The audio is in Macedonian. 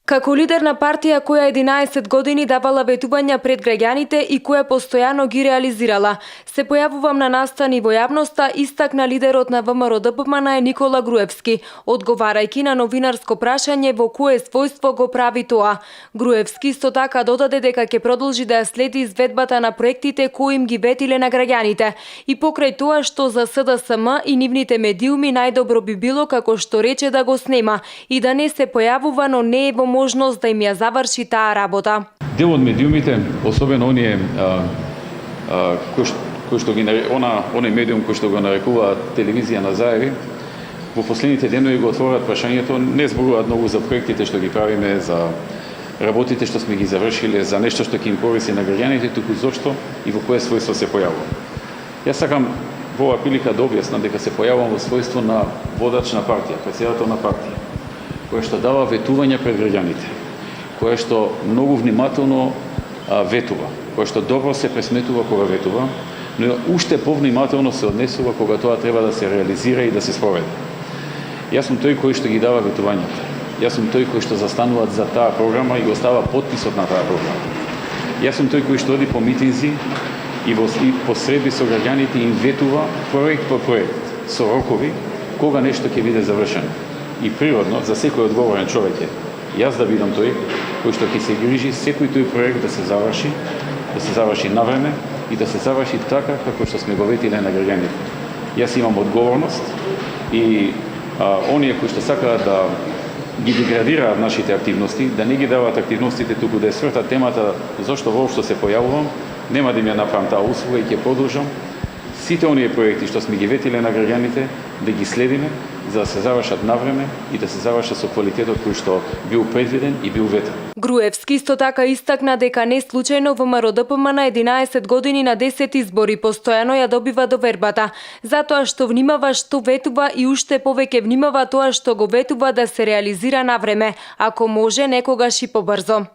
Како лидер на партија која 11 години давала ветувања пред граѓаните и која постојано ги реализирала, се појавувам на настани во јавноста, истакна лидерот на ВМРО-ДПМН Никола Груевски, одговарајќи на новинарско прашање во кое својство го прави тоа. Груевски исто така додаде дека ќе продолжи да ја следи изведбата на проектите кои им ги ветиле на граѓаните и покрај тоа што за СДСМ и нивните медиуми најдобро би било, како што рече, да го снема и да не се појавува, но не е во можност да им ја заврши таа работа. Дел од медиумите, особено оние кој што ги оној медиум кој што го нарекува телевизија на заеви, во последните денови го отворат прашањето, не зборуваат многу за проектите што ги правиме, за работите што сме ги завршиле, за нешто што ќе им користи на граѓаните, туку зошто и во кое својство се појавува. Јас сакам во оваа прилика да објаснам дека се појавувам во својство на водач на партија, претседател на партија, која што дава ветувања пред граѓаните, која што многу внимателно ветува, која што добро се пресметува кога ветува, но уште повнимателно се однесува кога тоа треба да се реализира и да се спроведе. Јас сум тој кој што ги дава ветувањата. Јас сум тој кој што застанува за таа програма и го става потписот на таа програма. Јас сум тој кој што оди по митинзи и по средби со граѓаните им ветува проект по проект, со рокови, кога нешто ќе биде завршено. И природно, за секој одговорен човек е јас да бидам тој кој што ќе се грижи секој тој проект да се заврши на време и да се заврши така како што сме го ветиле на граѓаните. Јас имам одговорност и оние кои што сакаат да ги деградираат нашите активности, да не ги даваат активностите, туку да ја свртат темата зошто воопшто се појавувам, нема да им ја направам таа услуга и ќе продолжам сите оние проекти што сме ги ветиле на граѓаните да ги следиме за да се завршат на време и да се завршат со квалитетот кој што бил предвиден и бил ветен. Груевски исто така истакна дека не случајно ВМРО-ДПМН 11 години на 10 избори постојано ја добива довербата, затоа што внимава што ветува и уште повеќе внимава тоа што го ветува да се реализира на време, ако може некогаш и побрзо.